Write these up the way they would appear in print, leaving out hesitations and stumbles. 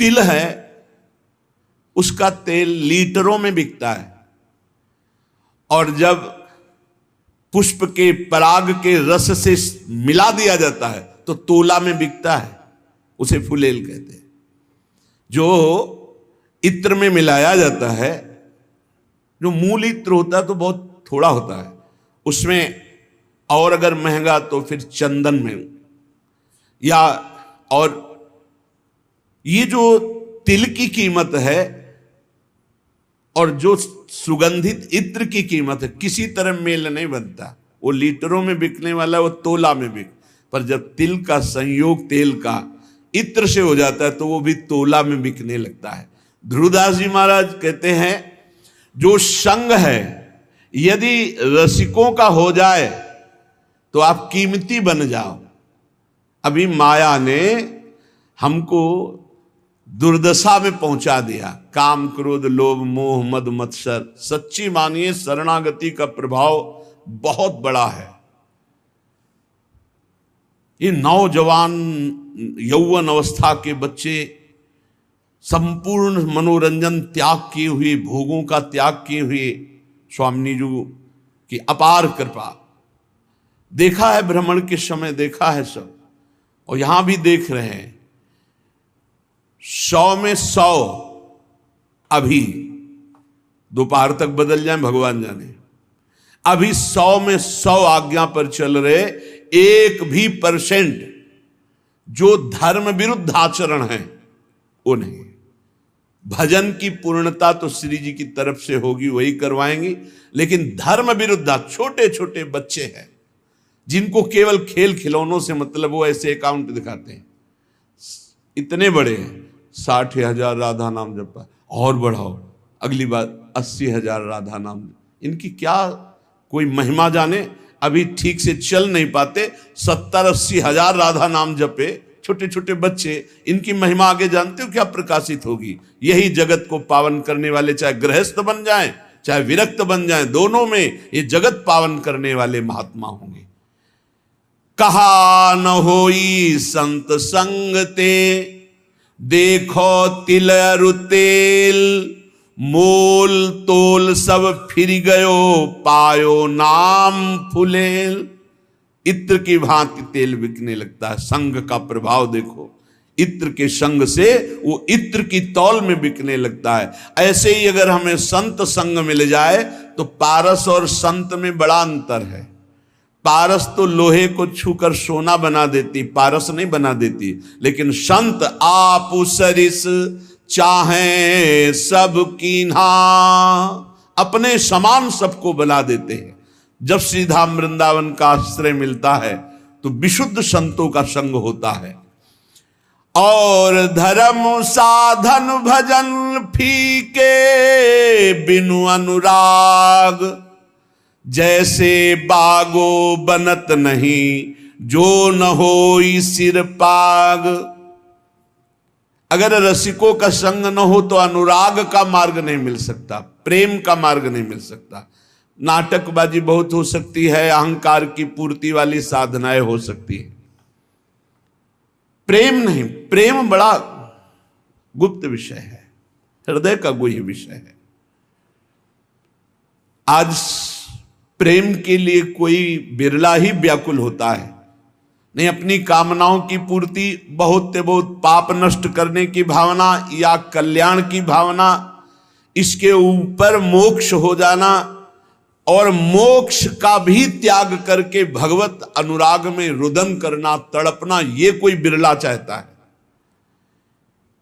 तिल है उसका तेल लीटरों में बिकता है, और जब पुष्प के पराग के रस से मिला दिया जाता है तो तोला में बिकता है, उसे फुलेल कहते हैं। जो इत्र में मिलाया जाता है, जो मूल इत्र होता है तो बहुत थोड़ा होता है उसमें, और अगर महंगा तो फिर चंदन में, या और ये जो तिल की कीमत है और जो सुगंधित इत्र की कीमत है किसी तरह मेल नहीं बनता। वो लीटरों में बिकने वाला वो तोला में बिक, पर जब तिल का संयोग तेल का इत्र से हो जाता है तो वो भी तोला में बिकने लगता है। ध्रुवदास जी महाराज कहते हैं जो संग है यदि रसिकों का हो जाए तो आप कीमती बन जाओ। अभी माया ने हमको दुर्दशा में पहुंचा दिया, काम क्रोध लोभ मोह मद मत्सर। सच्ची मानिए शरणागति का प्रभाव बहुत बड़ा है। ये नौजवान यौवन अवस्था के बच्चे संपूर्ण मनोरंजन त्याग किए हुए, भोगों का त्याग किए हुए, स्वामी जी की अपार कृपा। देखा है भ्रमण के समय, देखा है सब, और यहां भी देख रहे हैं। 100 में 100 अभी दोपहर तक बदल जाए भगवान जाने। अभी 100 में 100 आज्ञा पर चल रहे, 1% जो धर्म विरुद्ध आचरण है वो नहीं। भजन की पूर्णता तो श्री जी की तरफ से होगी, वही करवाएंगी, लेकिन धर्म विरुद्ध छोटे छोटे बच्चे हैं जिनको केवल खेल खिलौनों से मतलब, वो ऐसे अकाउंट दिखाते हैं इतने बड़े हैं, 60,000 राधा नाम जपा, और बढ़ाओ अगली बार 80,000 राधा नाम। इनकी क्या कोई महिमा जाने, अभी ठीक से चल नहीं पाते, 70-80 हजार राधा नाम जपे छोटे छोटे बच्चे, इनकी महिमा आगे जानते हो क्या प्रकाशित होगी। यही जगत को पावन करने वाले, चाहे गृहस्थ बन जाएं चाहे विरक्त बन जाएं, दोनों में ये जगत पावन करने वाले महात्मा होंगे। कहा न होई संत संग ते, देखो तिल अरु तेल, मोल तोल सब फिर गयो, पायो नाम फुलेल। इत्र की भांति तेल बिकने लगता है। संग का प्रभाव देखो, इत्र के संग से वो इत्र की तौल में बिकने लगता है। ऐसे ही अगर हमें संत संग मिल जाए तो पारस और संत में बड़ा अंतर है। पारस तो लोहे को छूकर सोना बना देती, पारस नहीं बना देती, लेकिन संत आप सरिस चाहे सब कीन्हा, अपने समान सबको बना देते हैं। जब श्रीधाम वृंदावन का आश्रय मिलता है तो विशुद्ध संतों का संग होता है। और धर्म साधन भजन फीके बिनु अनुराग, जैसे बागो बनत नहीं जो न होई सिर पाग। अगर रसिकों का संग न हो तो अनुराग का मार्ग नहीं मिल सकता, प्रेम का मार्ग नहीं मिल सकता। नाटकबाजी बहुत हो सकती है, अहंकार की पूर्ति वाली साधनाएं हो सकती है, प्रेम नहीं। प्रेम बड़ा गुप्त विषय है, हृदय का गुह्य विषय है। आज प्रेम के लिए कोई बिरला ही व्याकुल होता है, नहीं अपनी कामनाओं की पूर्ति, बहुत से बहुत पाप नष्ट करने की भावना या कल्याण की भावना, इसके ऊपर मोक्ष हो जाना और मोक्ष का भी त्याग करके भगवत अनुराग में रुदन करना, तड़पना, ये कोई बिरला चाहता है।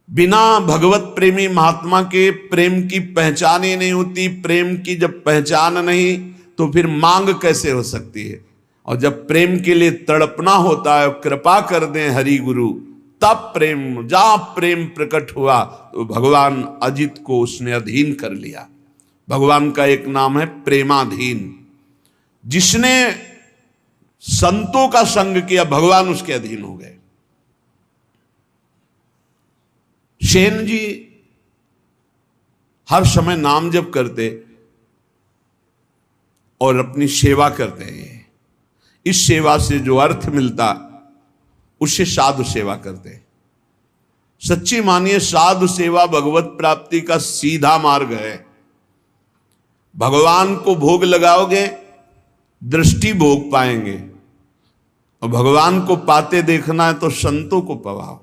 बिना भगवत प्रेमी महात्मा के प्रेम की पहचान ही नहीं होती। प्रेम की जब पहचान नहीं तो फिर मांग कैसे हो सकती है। और जब प्रेम के लिए तड़पना होता है, कृपा कर दें हरि गुरु, तब प्रेम, जहां प्रेम प्रकट हुआ तो भगवान अजित को उसने अधीन कर लिया। भगवान का एक नाम है प्रेमाधीन। जिसने संतों का संग किया भगवान उसके अधीन हो गए। सेन जी हर समय नाम जप करते और अपनी सेवा करते हैं। इस सेवा से जो अर्थ मिलता उससे साधु सेवा करते। सच्ची मानिए, साधु सेवा भगवत प्राप्ति का सीधा मार्ग है। भगवान को भोग लगाओगे, दृष्टि भोग पाएंगे, और भगवान को पाते देखना है तो संतों को पवाओ।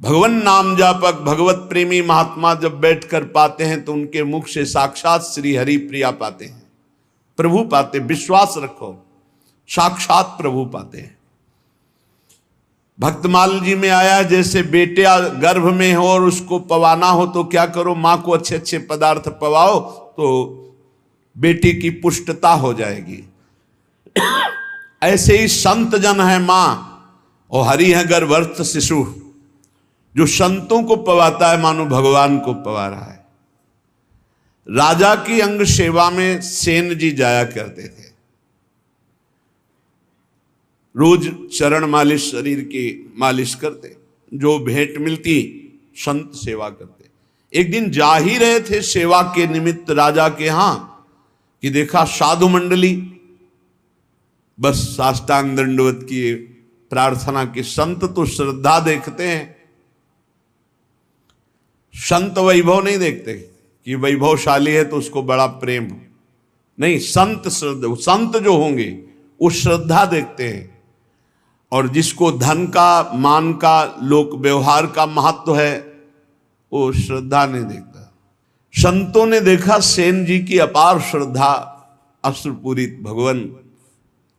भगवान नाम जापक भगवत प्रेमी महात्मा जब बैठकर पाते हैं तो उनके मुख से साक्षात श्री हरि प्रिया पाते हैं, प्रभु पाते। विश्वास रखो, साक्षात प्रभु पाते हैं। भक्तमाल जी में आया, जैसे बेटे गर्भ में हो और उसको पवाना हो तो क्या करो, मां को अच्छे अच्छे पदार्थ पवाओ तो बेटी की पुष्टता हो जाएगी। ऐसे ही संत जन है मां और हरि है गर्भस्थ शिशु। जो संतों को पवाता है मानो भगवान को पवा रहा है। राजा की अंग सेवा में सेन जी जाया करते थे। रोज चरण मालिश, शरीर की मालिश करते, जो भेंट मिलती संत सेवा करते। एक दिन जा ही रहे थे सेवा के निमित्त राजा के यहां कि देखा साधु मंडली, बस साष्टांग दंडवत की प्रार्थना की। संत तो श्रद्धा देखते हैं, संत वैभव नहीं देखते कि वैभवशाली है तो उसको बड़ा प्रेम नहीं। संत श्रद्धा, संत जो होंगे वो श्रद्धा देखते हैं। और जिसको धन का, मान का, लोक व्यवहार का महत्व है वो श्रद्धा नहीं देखता। संतों ने देखा सेन जी की अपार श्रद्धा, अश्रुपूरित। भगवान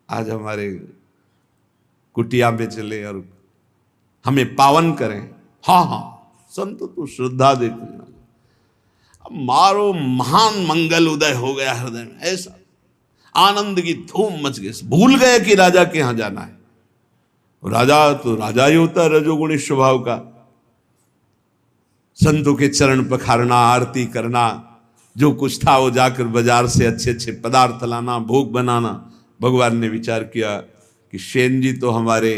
आज हमारे कुटिया में चले और हमें पावन करें। हाँ हाँ, संत तो श्रद्धा देखने वाले। अब मारो महान मंगल उदय हो गया हृदय में, ऐसा आनंद की धूम मच गई। भूल गए कि राजा के यहां जाना है। राजा तो राजा ही होता है, रजोगुणी स्वभाव का। संतों के चरण पखारना, आरती करना, जो कुछ था वो जाकर बाजार से अच्छे अच्छे पदार्थ लाना, भोग बनाना। भगवान ने विचार किया कि सेन जी तो हमारे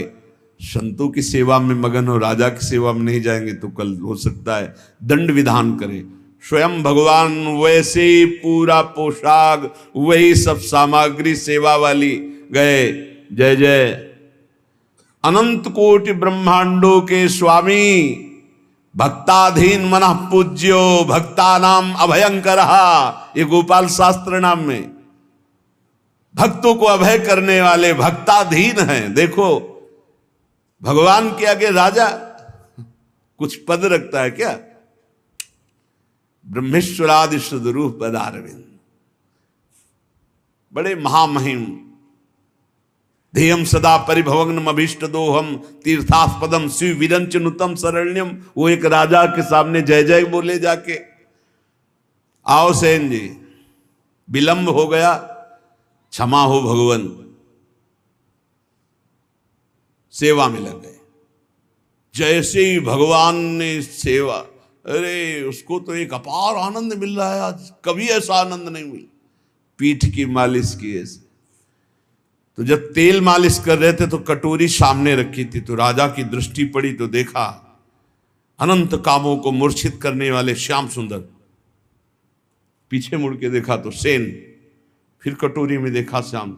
संतों की सेवा में मगन हो, राजा की सेवा में नहीं जाएंगे तो कल हो सकता है दंड विधान करें। स्वयं भगवान वैसे ही पूरा पोशाक, वही सब सामग्री सेवा वाली गए। जय जय अनंत कोटि ब्रह्मांडों के स्वामी, भक्ताधीन मनः पूज्यो, भक्ता नाम अभयंकरहा। ये गोपाल शास्त्र नाम में भक्तों को अभय करने वाले भक्ताधीन हैं। देखो भगवान के आगे राजा कुछ पद रखता है क्या? ब्रह्मेश्वरादि सदरूप पदारविंद, बड़े महामहिम। ध्येयम सदा परिभवग्नम अभीष्ट दोहम, तीर्थास्पदम शिव विरंच नुतम शरण्यम। वो एक राजा के सामने जय जय बोले जाके। आओ सेन जी, विलंब हो गया, क्षमा हो भगवान। सेवा में लग गए। जैसे ही भगवान ने सेवा, अरे उसको तो एक अपार आनंद मिल रहा है आज, कभी ऐसा आनंद नहीं मिला। पीठ की मालिश की ऐसे। तो जब तेल मालिश कर रहे थे तो कटोरी सामने रखी थी, तो राजा की दृष्टि पड़ी तो देखा अनंत कामों को मूर्छित करने वाले श्याम सुंदर। पीछे मुड़ के देखा तो सेन, फिर कटोरी में देखा श्याम।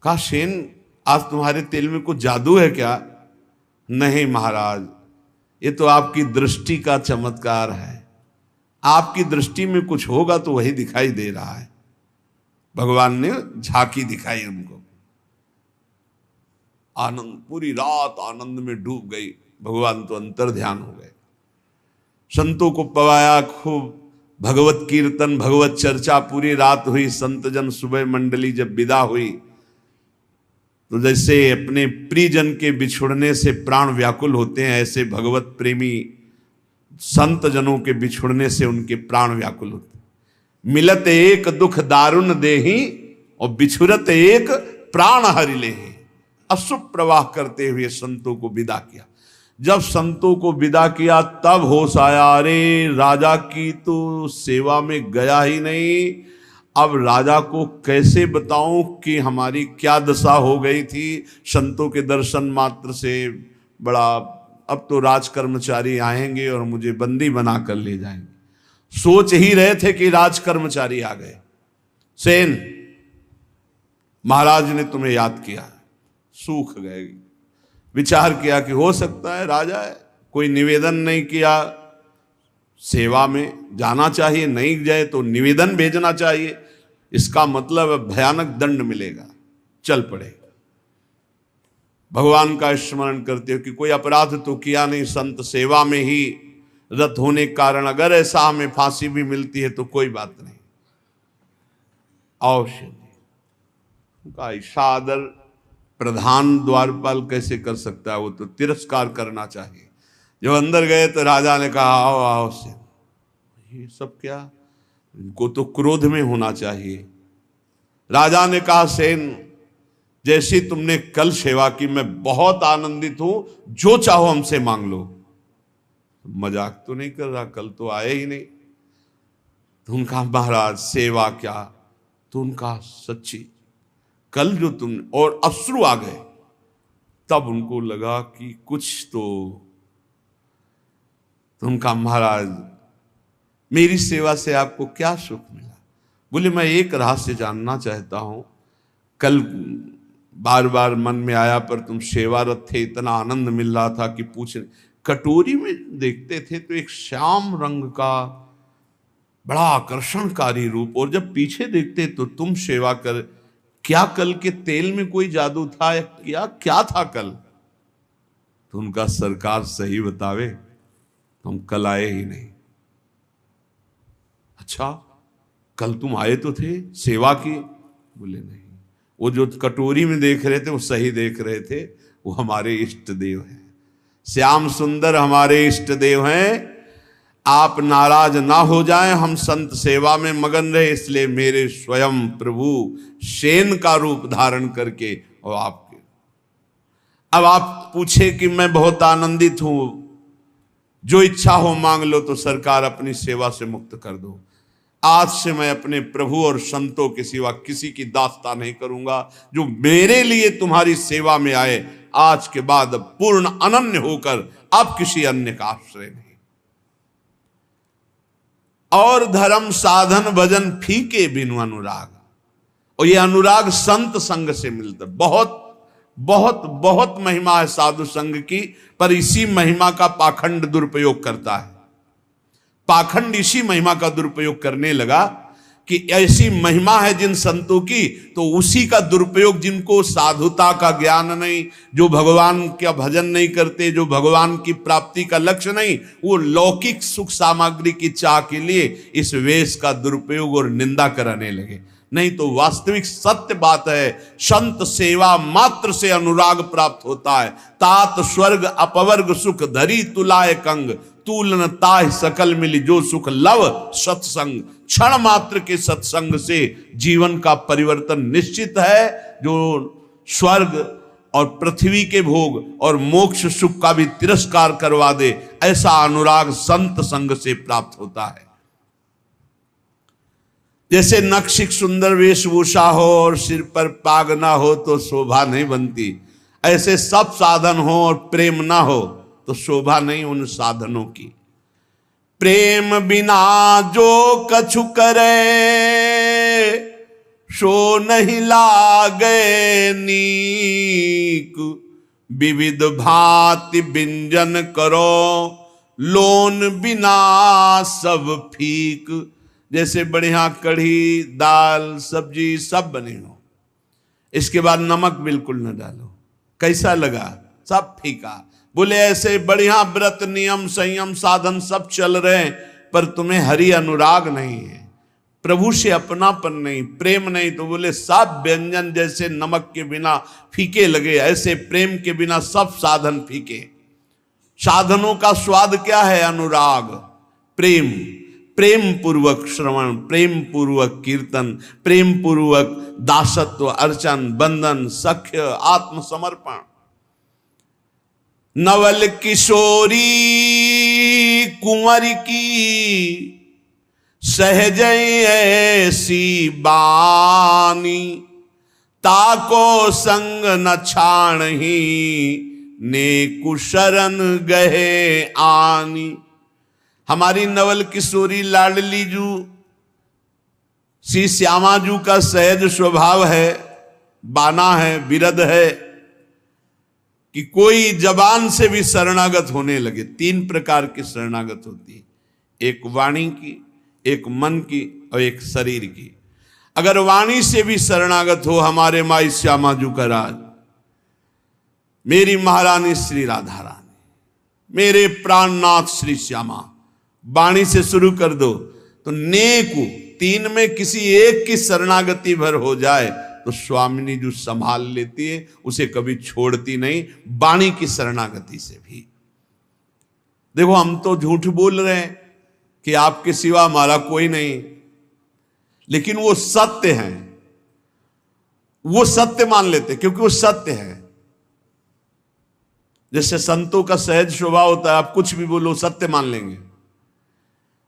कहा सेन, आज तुम्हारे तेल में कुछ जादू है क्या? नहीं महाराज, ये तो आपकी दृष्टि का चमत्कार है। आपकी दृष्टि में कुछ होगा तो वही दिखाई दे रहा है। भगवान ने झांकी दिखाई उनको। आनंद, पूरी रात आनंद में डूब गई। भगवान तो अंतर ध्यान हो गए। संतों को पवाया खूब, भगवत कीर्तन, भगवत चर्चा पूरी रात हुई। संत जन सुबह मंडली जब विदा हुई तो जैसे अपने प्रियजन के बिछुड़ने से प्राण व्याकुल होते हैं, ऐसे भगवत प्रेमी संत जनों के बिछुड़ने से उनके प्राण व्याकुल होते। मिलत एक दुख दारुण देही और बिछुरत एक प्राण हरि लेहि। अशुभ प्रवाह करते हुए संतों को विदा किया। जब संतों को विदा किया तब होश आया, अरे राजा की तो सेवा में गया ही नहीं। अब राजा को कैसे बताऊं कि हमारी क्या दशा हो गई थी संतों के दर्शन मात्र से। बड़ा, अब तो राज कर्मचारी आएंगे और मुझे बंदी बना कर ले जाएंगे। सोच ही रहे थे कि राज कर्मचारी आ गए। सेन, महाराज ने तुम्हें याद किया। सूख गए। विचार किया कि हो सकता है राजा है, कोई निवेदन नहीं किया, सेवा में जाना चाहिए, नहीं जाए तो निवेदन भेजना चाहिए। इसका मतलब भयानक दंड मिलेगा, चल पड़े। भगवान का स्मरण करते हो कि कोई अपराध तो किया नहीं, संत सेवा में ही रत होने के कारण अगर ऐसा हमें फांसी भी मिलती है तो कोई बात नहीं, अवश्य नहीं। उनका ऐसा आदर प्रधान द्वारपाल कैसे कर सकता है, वो तो तिरस्कार करना चाहिए। जब अंदर गए तो राजा ने कहा आओ आओ सेन। ये सब क्या, इनको तो क्रोध में होना चाहिए। राजा ने कहा सेन जैसी तुमने कल सेवा की मैं बहुत आनंदित हूं, जो चाहो हमसे मांग लो। मजाक तो नहीं कर रहा, कल तो आए ही नहीं। तो उनका महाराज सेवा क्या, तो उनका सच्ची कल जो तुम, और अश्रु आ गए। तब उनको लगा कि कुछ तो उनका महाराज मेरी सेवा से आपको क्या सुख मिला। बोले मैं एक रहस्य जानना चाहता हूं, कल बार बार मन में आया पर तुम सेवारत थे, इतना आनंद मिल रहा था कि पूछ। कटोरी में देखते थे तो एक श्याम रंग का बड़ा आकर्षणकारी रूप, और जब पीछे देखते तो तुम सेवा कर, क्या कल के तेल में कोई जादू था या क्या था कल। तो उनका सरकार सही बतावे, हम कल आए ही नहीं। अच्छा कल तुम आए तो थे, सेवा की? बोले नहीं, वो जो कटोरी में देख रहे थे वो सही देख रहे थे, वो हमारे इष्ट देव हैं, श्याम सुंदर हमारे इष्ट देव हैं। आप नाराज ना हो जाएं, हम संत सेवा में मगन रहे, इसलिए मेरे स्वयं प्रभु सेन का रूप धारण करके और आपके। अब आप पूछे कि मैं बहुत आनंदित हूं, जो इच्छा हो मांग लो, तो सरकार अपनी सेवा से मुक्त कर दो। आज से मैं अपने प्रभु और संतों के सिवा किसी की दास्ता नहीं करूंगा। जो मेरे लिए तुम्हारी सेवा में आए, आज के बाद पूर्ण अनन्य होकर अब किसी अन्य का आश्रय नहीं। और धर्म साधन भजन फीके बिनु अनुराग, और ये अनुराग संत संग से मिलता। बहुत बहुत बहुत महिमा है साधु संग की, पर इसी महिमा का पाखंड दुरुपयोग करता है। पाखंड इसी महिमा का दुरुपयोग करने लगा कि ऐसी महिमा है जिन संतों की, तो उसी का दुरुपयोग, जिनको साधुता का ज्ञान नहीं, जो भगवान का भजन नहीं करते, जो भगवान की प्राप्ति का लक्ष्य नहीं, वो लौकिक सुख सामग्री की चाह के लिए इस वेश का दुरुपयोग और निंदा कराने लगे। नहीं तो वास्तविक सत्य बात है, संत सेवा मात्र से अनुराग प्राप्त होता है। तात स्वर्ग अपवर्ग सुख धरी तुलाय कंग, तूलन ताह सकल मिली जो सुख लव सत्संग। क्षण मात्र के सत्संग से जीवन का परिवर्तन निश्चित है। जो स्वर्ग और पृथ्वी के भोग और मोक्ष सुख का भी तिरस्कार करवा दे, ऐसा अनुराग संत संग से प्राप्त होता है। जैसे नक्शिक सुंदर वेशभूषा हो और सिर पर पाग ना हो तो शोभा नहीं बनती, ऐसे सब साधन हो और प्रेम ना हो तो शोभा नहीं उन साधनों की। प्रेम बिना जो कछु करे, सो नहीं लागे नीक। विविध भांति व्यंजन करो, लोन बिना सब फीक। जैसे बढ़िया कढ़ी दाल सब्जी सब बने हो, इसके बाद नमक बिल्कुल न डालो, कैसा लगा? सब फीका। बोले ऐसे बढ़िया व्रत नियम संयम साधन सब चल रहे हैं, पर तुम्हें हरि अनुराग नहीं है, प्रभु से अपनापन नहीं, प्रेम नहीं, तो बोले सब व्यंजन जैसे नमक के बिना फीके लगे, ऐसे प्रेम के बिना सब साधन फीके। साधनों का स्वाद क्या है? अनुराग, प्रेम। प्रेम पूर्वक श्रवण, प्रेम पूर्वक कीर्तन, प्रेम पूर्वक दासत्व, अर्चन, बंधन, सख्य, आत्मसमर्पण। नवल किशोरी कुंवर की सहज ऐसी बानी, ताको संग न छाणही ने कुशरण गहे आनी। हमारी नवल किशोरी लाडली जू श्री श्यामा जू का सहज स्वभाव है, बाना है, विरध है। कि कोई जबान से भी शरणागत होने लगे। 3 प्रकार की शरणागत होती है, एक वाणी की, एक मन की और एक शरीर की। अगर वाणी से भी शरणागत हो, हमारे माई श्यामा जू का राज, मेरी महारानी श्री राधा रानी, मेरे प्राणनाथ श्री श्यामा, वाणी से शुरू कर दो तो नेकु 3 में किसी एक की शरणागति भर हो जाए तो स्वामिनी जो संभाल लेती है, उसे कभी छोड़ती नहीं, वाणी की शरणागति से भी। देखो हम तो झूठ बोल रहे हैं कि आपके सिवा हमारा कोई नहीं, लेकिन वो सत्य है, वो सत्य मान लेते क्योंकि वो सत्य है। जैसे संतों का सहज स्वभाव होता है, आप कुछ भी बोलो सत्य मान लेंगे।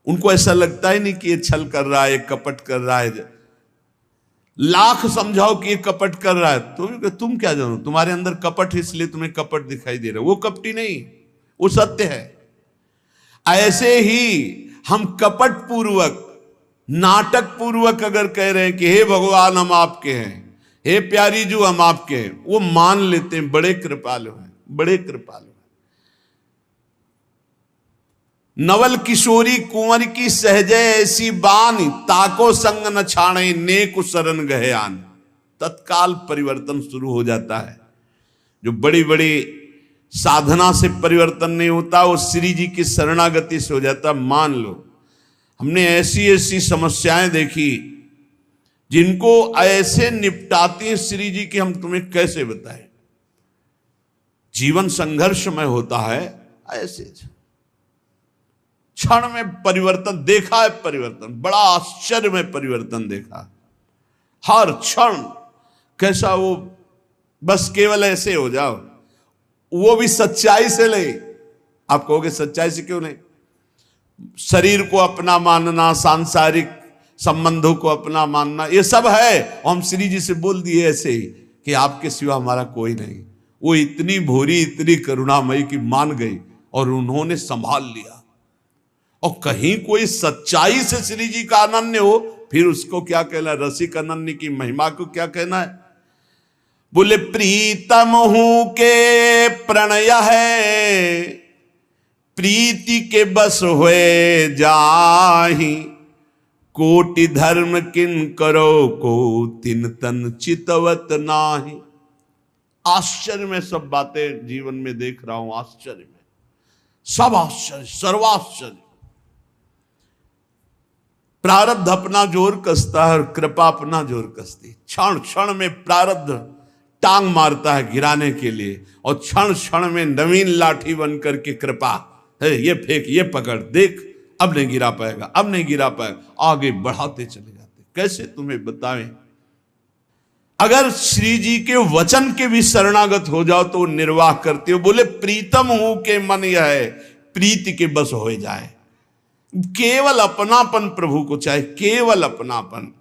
उनको ऐसा लगता ही नहीं कि ये छल कर रहा है, ये कपट कर रहा है। लाख समझाओ कि ये कपट कर रहा है तो तुम क्या जानो, तुम्हारे अंदर कपट है इसलिए तुम्हें कपट दिखाई दे रहा है। वो कपटी नहीं, वो सत्य है। ऐसे ही हम कपट पूर्वक, नाटक पूर्वक अगर कह रहे हैं कि हे भगवान हम आपके हैं, हे प्यारी जू हम आपके हैं, वो मान लेते हैं। बड़े कृपालु हैं, बड़े कृपालु हैं। नवल किशोरी कुंवर की सहजय ऐसी बानी, ताको संग न छाणे नेक शरण गहे आन। तत्काल परिवर्तन शुरू हो जाता है। जो बड़ी बड़ी साधना से परिवर्तन नहीं होता, वो श्री जी की शरणागति से हो जाता। मान लो हमने ऐसी ऐसी समस्याएं देखी जिनको ऐसे निपटाती हैं श्री जी की, हम तुम्हें कैसे बताएं। जीवन संघर्षमय होता है, ऐसे क्षण में परिवर्तन देखा है। परिवर्तन बड़ा आश्चर्य में परिवर्तन देखा, हर क्षण कैसा वो, बस केवल ऐसे हो जाओ, वो भी सच्चाई से ले। आप कहोगे सच्चाई से क्यों नहीं? शरीर को अपना मानना, सांसारिक संबंधों को अपना मानना, ये सब है। हम श्री जी से बोल दिए ऐसे ही कि आपके सिवा हमारा कोई नहीं। वो इतनी भोरी, इतनी करुणामयी की मान गई और उन्होंने संभाल लिया। और कहीं कोई सच्चाई से श्री जी का अनन्य हो, फिर उसको क्या कहना? रसिक अनन्य की महिमा को क्या कहना है? बोले प्रीतम हूं के प्रणय है, प्रीति के बस हुए जाहि, कोटि धर्म किन करो को तिन तन चितवत नाही। आश्चर्य में सब बातें जीवन में देख रहा हूं, आश्चर्य में सब आश्चर्य, सर्वाश्चर्य। प्रारब्ध अपना जोर कसता है और कृपा अपना जोर कसती। क्षण क्षण में प्रारब्ध टांग मारता है गिराने के लिए, और क्षण क्षण में नवीन लाठी बन करके कृपा है, ये फेंक, ये पकड़, देख अब नहीं गिरा पाएगा, अब नहीं गिरा पाएगा, आगे बढ़ाते चले जाते। कैसे तुम्हें बताएं? अगर श्री जी के वचन के भी शरणागत हो जाओ तो निर्वाह करते हो। बोले प्रीतम हूं के मन यह है, प्रीति के बस हो जाए। केवल अपनापन प्रभु को चाहे, केवल अपनापन।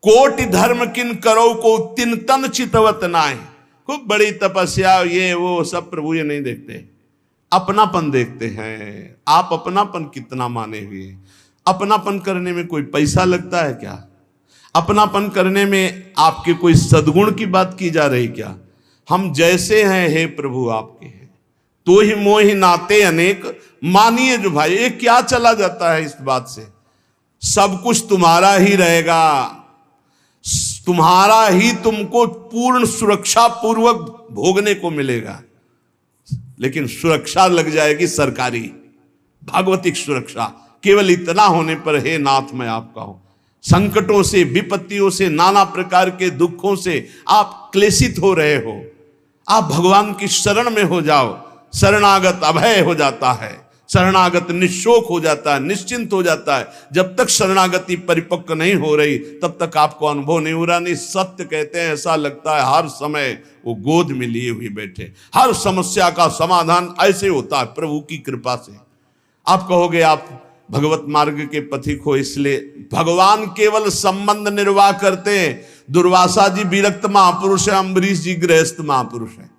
कोटि धर्म किन करो को तिन तन चितवत नाय। खूब बड़ी तपस्या, ये वो सब प्रभु ये नहीं देखते, अपनापन देखते हैं। आप अपनापन कितना माने हुए? अपनापन करने में कोई पैसा लगता है क्या? अपनापन करने में आपके कोई सद्गुण की बात की जा रही क्या? हम जैसे हैं हे प्रभु आपके हैं, तो ही मोहि नाते अनेक। मानिए जो भाई, ये क्या चला जाता है इस बात से? सब कुछ तुम्हारा ही रहेगा, तुम्हारा ही तुमको पूर्ण सुरक्षा पूर्वक भोगने को मिलेगा। लेकिन सुरक्षा लग जाएगी सरकारी, भागवतिक सुरक्षा। केवल इतना होने पर हे नाथ मैं आपका हूं। संकटों से, विपत्तियों से, नाना प्रकार के दुखों से आप क्लेशित हो रहे हो, आप भगवान की शरण में हो जाओ। शरणागत अभय हो जाता है, शरणागत निशोक हो जाता है, निश्चिंत हो जाता है। जब तक शरणागति परिपक्व नहीं हो रही तब तक आपको अनुभव नहीं हो रहा। नहीं, सत्य कहते हैं, ऐसा लगता है हर समय वो गोद में लिए हुए बैठे। हर समस्या का समाधान ऐसे होता है प्रभु की कृपा से। आप कहोगे आप भगवत मार्ग के पथिक हो, इसलिए भगवान केवल संबंध निर्वाह करते हैं। दुर्वासा जी विरक्त महापुरुष है, अम्बरीश जी गृहस्थ महापुरुष है।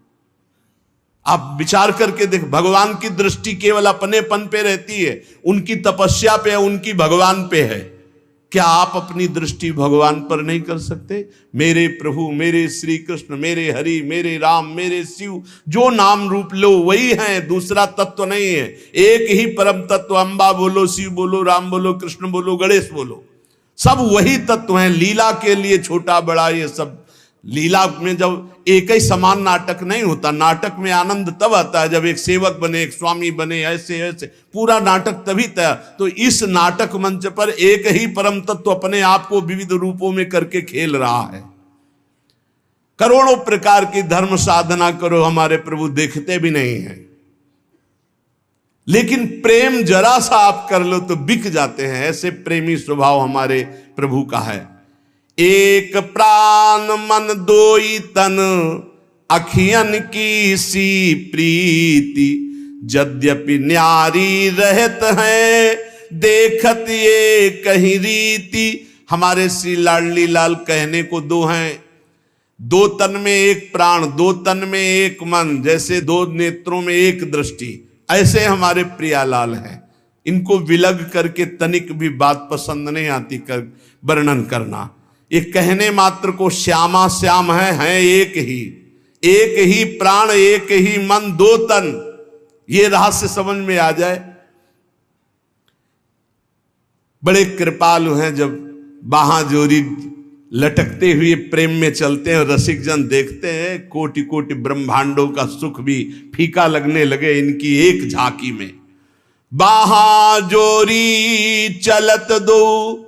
आप विचार करके देख, भगवान की दृष्टि केवल अपनेपन पे रहती है, उनकी तपस्या पे है, उनकी भगवान पे है। क्या आप अपनी दृष्टि भगवान पर नहीं कर सकते? मेरे प्रभु, मेरे श्री कृष्ण, मेरे हरि, मेरे राम, मेरे शिव, जो नाम रूप लो वही है, दूसरा तत्व नहीं है। एक ही परम तत्व, अम्बा बोलो, शिव बोलो, राम बोलो, कृष्ण बोलो, गणेश बोलो, सब वही तत्व हैं। लीला के लिए छोटा बड़ा ये सब, लीला में जब एक ही समान नाटक नहीं होता। नाटक में आनंद तब आता है जब एक सेवक बने, एक स्वामी बने, ऐसे ऐसे पूरा नाटक तभी तैयार। तो इस नाटक मंच पर एक ही परम तत्व अपने आप को विविध रूपों में करके खेल रहा है। करोड़ों प्रकार की धर्म साधना करो, हमारे प्रभु देखते भी नहीं हैं, लेकिन प्रेम जरा सा आप कर लो तो बिक जाते हैं। ऐसे प्रेमी स्वभाव हमारे प्रभु का है। एक प्राण मन दोई तन, अखियन की सी प्रीति, यद्यपि न्यारी रहत है, देखत ये कहीं रीति। हमारे श्री लाडली लाल कहने को दो हैं, दो तन में एक प्राण, दो तन में एक मन, जैसे दो नेत्रों में एक दृष्टि, ऐसे हमारे प्रियालाल हैं। इनको विलग करके तनिक भी बात पसंद नहीं आती कर वर्णन करना। ये कहने मात्र को श्यामा श्याम है एक ही प्राण, एक ही मन, दो तन, ये रहस्य समझ में आ जाए। बड़े कृपालु हैं, जब बाहां जोरी लटकते हुए प्रेम में चलते हैं, रसिक जन देखते हैं, कोटि कोटि ब्रह्मांडों का सुख भी फीका लगने लगे इनकी एक झांकी में। बाहां जोरी चलत दो,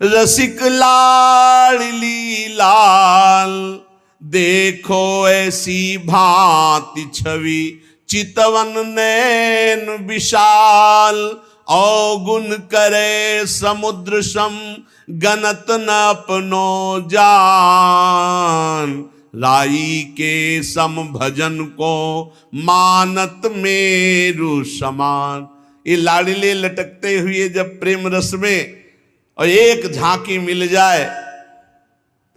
रसिक लाडली लाल, देखो ऐसी भांति छवि, चितवन नैन विशाल, अवगुण करे समुद्र सम, गनत न अपनो जान, राई के सम भजन को मानत मेरु समान। ये लाडले लटकते हुए जब प्रेम रस में और एक झांकी मिल जाए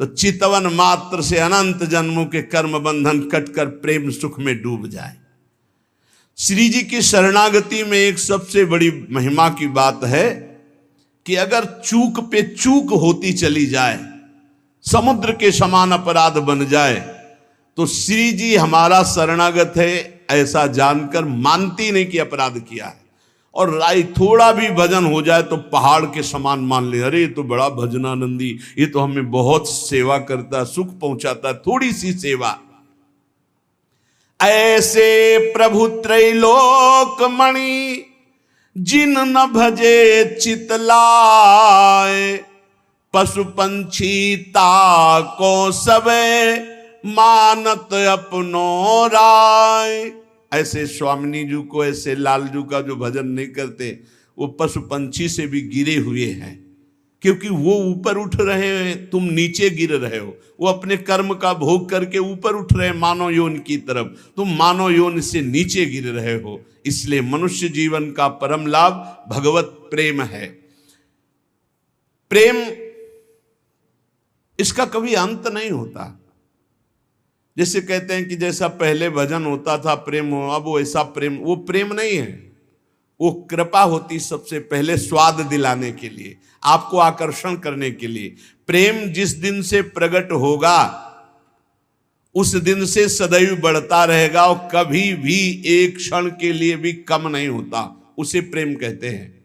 तो चितवन मात्र से अनंत जन्मों के कर्म बंधन कटकर प्रेम सुख में डूब जाए। श्री जी की शरणागति में एक सबसे बड़ी महिमा की बात है कि अगर चूक पे चूक होती चली जाए, समुद्र के समान अपराध बन जाए, तो श्री जी हमारा शरणागत है ऐसा जानकर मानती नहीं कि अपराध किया है। और राय थोड़ा भी भजन हो जाए तो पहाड़ के समान मान ले, अरे ये तो बड़ा भजनानंदी, ये तो हमें बहुत सेवा करता, सुख पहुंचाता, थोड़ी सी सेवा। ऐसे प्रभु त्रैलोक मणि, जिन न भजे चितलाए, पशु पंछी ताको सबे, मानत अपनो राय। ऐसे स्वामिनी जी को, ऐसे लालजू का जो भजन नहीं करते, वो पशु पंछी से भी गिरे हुए हैं, क्योंकि वो ऊपर उठ रहे हैं, तुम नीचे गिर रहे हो। वो अपने कर्म का भोग करके ऊपर उठ रहे हैं मानव योनि की तरफ, तुम मानव योनि से नीचे गिर रहे हो। इसलिए मनुष्य जीवन का परम लाभ भगवत प्रेम है। प्रेम इसका कभी अंत नहीं होता। जैसे कहते हैं कि जैसा पहले भजन होता था प्रेम हो, अब वो ऐसा प्रेम, वो प्रेम नहीं है, वो कृपा होती सबसे पहले स्वाद दिलाने के लिए, आपको आकर्षण करने के लिए। प्रेम जिस दिन से प्रकट होगा उस दिन से सदैव बढ़ता रहेगा और कभी भी एक क्षण के लिए भी कम नहीं होता, उसे प्रेम कहते हैं।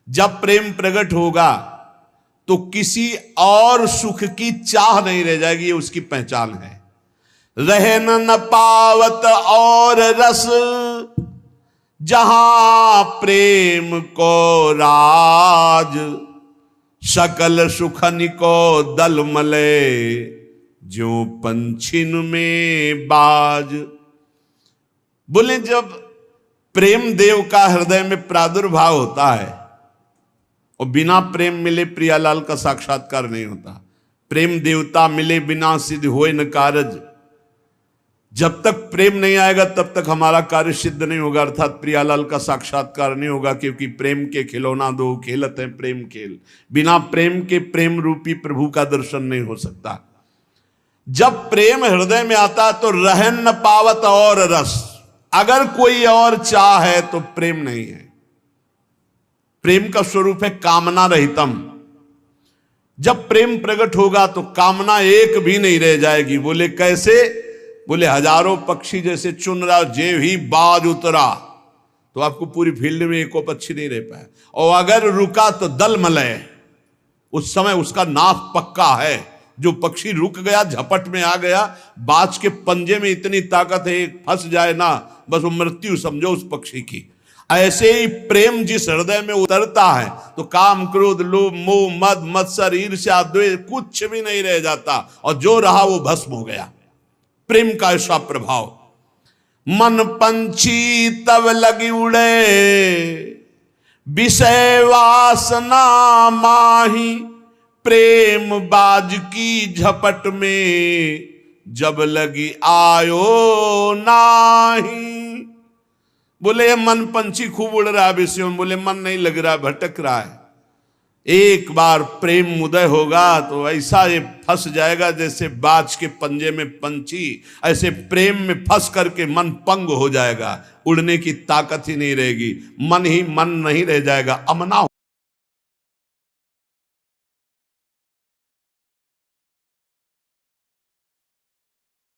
जब प्रेम प्रकट होगा तो किसी और सुख की चाह नहीं रह जाएगी, ये उसकी पहचान है। रहन न पावत और रस, जहां प्रेम को राज, सकल सुखन को दल मले, जो पंछिन में बाज। बोले जब प्रेम देव का हृदय में प्रादुर्भाव होता है, और बिना प्रेम मिले प्रियालाल का साक्षात्कार नहीं होता। प्रेम देवता मिले बिना सिद्ध होए न कारज। जब तक प्रेम नहीं आएगा तब तक हमारा कार्य सिद्ध नहीं होगा, अर्थात प्रियालाल का साक्षात्कार नहीं होगा, क्योंकि प्रेम के खिलौना दो खेलत है प्रेम खेल। बिना प्रेम के प्रेम रूपी प्रभु का दर्शन नहीं हो सकता। जब प्रेम हृदय में आता तो रहन न पावत और रस, अगर कोई और चाह है तो प्रेम नहीं है। प्रेम का स्वरूप है कामना रहितम। जब प्रेम प्रकट होगा तो कामना एक भी नहीं रह जाएगी। बोले कैसे? बोले हजारों पक्षी जैसे चुन रहा, जे ही बाज उतरा तो आपको पूरी फील्ड में एको पक्षी नहीं रह पाया, और अगर रुका तो दल मलय, उस समय उसका नाश पक्का है। जो पक्षी रुक गया, झपट में आ गया, बाज के पंजे में इतनी ताकत है, फंस जाए ना बस वो मृत्यु समझो उस पक्षी की। ऐसे ही प्रेम जिस हृदय में उतरता है तो काम, क्रोध, लोभ, मोह, मद, मत्सर, ईर्ष्या, द्वेष कुछ भी नहीं रह जाता, और जो रहा वो भस्म हो गया। प्रेम का ऐसा प्रभाव। मन पंछी तब लगी उड़े, विषय वासना माही, प्रेम बाज की झपट में, जब लगी आयो नाही। बोले मन पंछी खूब उड़ रहा है विषयों में, बोले मन नहीं लग रहा, भटक रहा है। एक बार प्रेम उदय होगा तो ऐसा ये फंस जाएगा जैसे बाज के पंजे में पंछी, ऐसे प्रेम में फंस करके मन पंग हो जाएगा, उड़ने की ताकत ही नहीं रहेगी, मन ही मन नहीं रह जाएगा, अमना